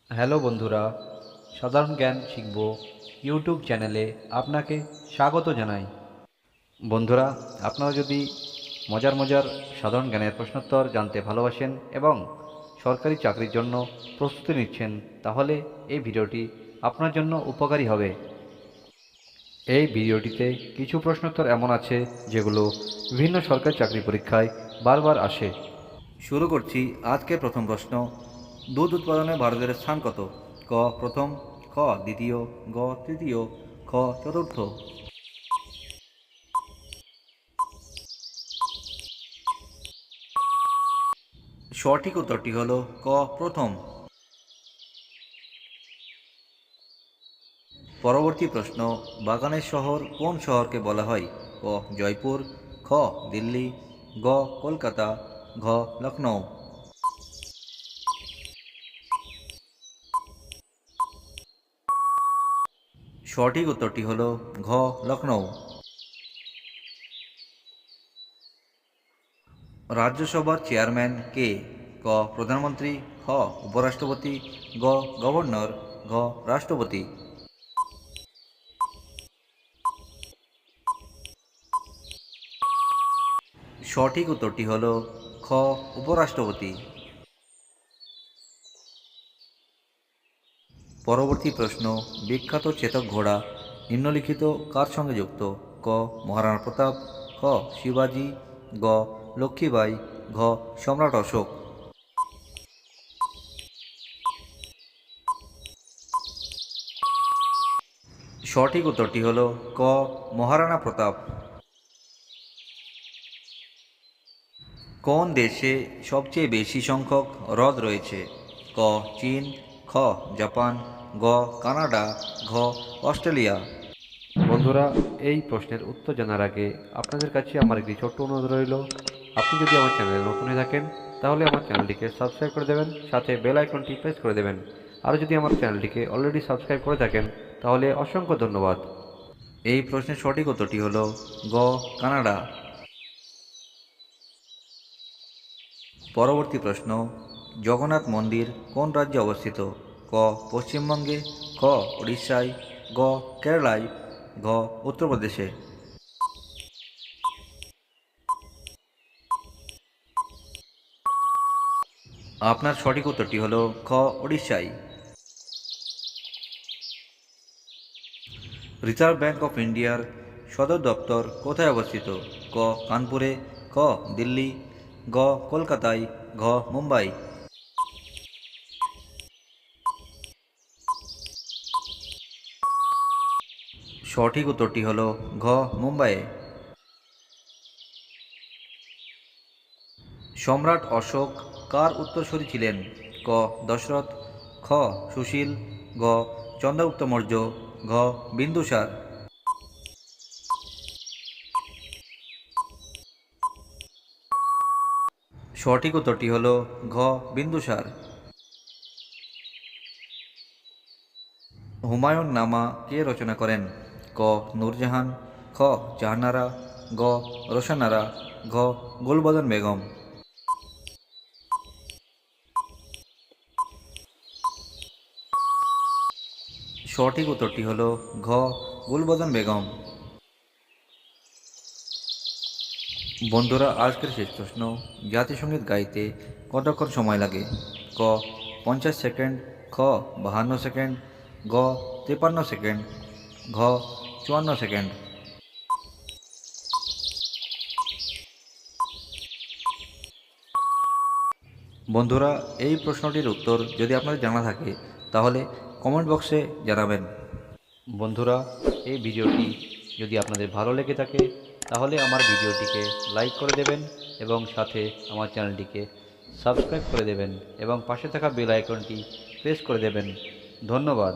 Hello বন্ধুরা, সাধারণ জ্ঞান শিখব ইউটিউব চ্যানেলে আপনাকে স্বাগত জানাই। বন্ধুরা, আপনারা যদি মজার মজার সাধারণ জ্ঞানের প্রশ্নোত্তর জানতে ভালোবাসেন এবং সরকারি চাকরির জন্য প্রস্তুতি নিচ্ছেন, তাহলে এই ভিডিওটি আপনার জন্য উপকারী হবে। এই ভিডিওটিতে কিছু প্রশ্নোত্তর এমন আছে যেগুলো বিভিন্ন সরকারি চাকরি পরীক্ষায় বারবার আসে। শুরু করছি আজকের প্রথম প্রশ্ন। দুধ উৎপাদনে ভারতের স্থান কত? ক প্রথম, খ দ্বিতীয়, গ তৃতীয়, খ চতুর্থ। সঠিক উত্তরটি হল ক প্রথম। পরবর্তী প্রশ্ন, বাগানের শহর কোন শহরকে বলা হয়? ক জয়পুর, খ দিল্লি, গ কলকাতা, ঘ লখনৌ। সঠিক উত্তরটি হল ঘ লখনৌ। রাজ্যসভার চেয়ারম্যান কে? ক প্রধানমন্ত্রী, খ উপরাষ্ট্রপতি, গ গভর্নর, ঘ রাষ্ট্রপতি। সঠিক উত্তরটি হল খ উপরাষ্ট্রপতি। পরবর্তী প্রশ্ন, বিখ্যাত চেতক ঘোড়া নিম্নলিখিত কার সঙ্গে যুক্ত? ক মহারাণা প্রতাপ, খ শিবাজি, গ লক্ষ্মীবাই, ঘ সম্রাট অশোক। সঠিক উত্তরটি হল ক মহারাণা প্রতাপ। কোন দেশে সবচেয়ে বেশি সংখ্যক হ্রদ রয়েছে? ক চীন, খ জাপান, গ কানাডা, ঘ অস্ট্রেলিয়া। বন্ধুরা, এই প্রশ্নের উত্তর জানার আগে আপনাদের কাছে আমার একটি ছোট্ট অনুরোধ রইল। আপনি যদি আমার চ্যানেলে নতুন হয়ে থাকেন, তাহলে আমার চ্যানেলটিকে সাবস্ক্রাইব করে দেবেন, সাথে বেল আইকনটি প্রেস করে দেবেন। আর যদি আমার চ্যানেলটিকে অলরেডি সাবস্ক্রাইব করে থাকেন, তাহলে অসংখ্য ধন্যবাদ। এই প্রশ্নের সঠিক উত্তরটি হল গ কানাডা। পরবর্তী প্রশ্ন, জগন্নাথ মন্দির কোন রাজ্যে অবস্থিত? ক পশ্চিমবঙ্গে, খ উড়িষ্যায়, গ কেরালায়, ঘ উত্তরপ্রদেশে। আপনার সঠিক উত্তরটি হল খ উড়িষ্যায়। রিজার্ভ ব্যাঙ্ক অফ ইন্ডিয়ার সদর দপ্তর কোথায় অবস্থিত? ক কানপুরে, খ দিল্লি, গ কলকাতায়, ঘ মুম্বাই। সঠিক উত্তরটি হল ঘ মুম্বাইয়ে। সম্রাট অশোক কার উত্তরসূরি ছিলেন? ক দশরথ, খ সুশীল, গ চন্দ্রগুপ্ত মৌর্য, ঘ বিন্দুসার। সঠিক উত্তরটি হল ঘ বিন্দুসার। হুমায়ুন নামা কে রচনা করেন? ক নূরজাহান, খ জাহানারা, গ রোশনারা, ঘ গুলবদন বেগম। সঠিক উত্তরটি হল ঘ গুলবদন বেগম। বন্ধুরা, আজকের শেষ প্রশ্ন, জাতীয় গাইতে কতক্ষণ সময় লাগে? ক 50 সেকেন্ড, খ 52 সেকেন্ড, গ 53 সেকেন্ড, ঘ 54 সেকেন্ড। বন্ধুরা, এই প্রশ্নটির উত্তর যদি আপনাদের জানা থাকে, তাহলে কমেন্ট বক্সে জানাবেন। বন্ধুরা, এই ভিডিওটি যদি আপনাদের ভালো লেগে থাকে, তাহলে আমার ভিডিওটিকে লাইক করে দেবেন এবং সাথে আমার চ্যানেলটিকে সাবস্ক্রাইব করে দেবেন এবং পাশে থাকা বেল আইকনটি প্রেস করে দেবেন। ধন্যবাদ।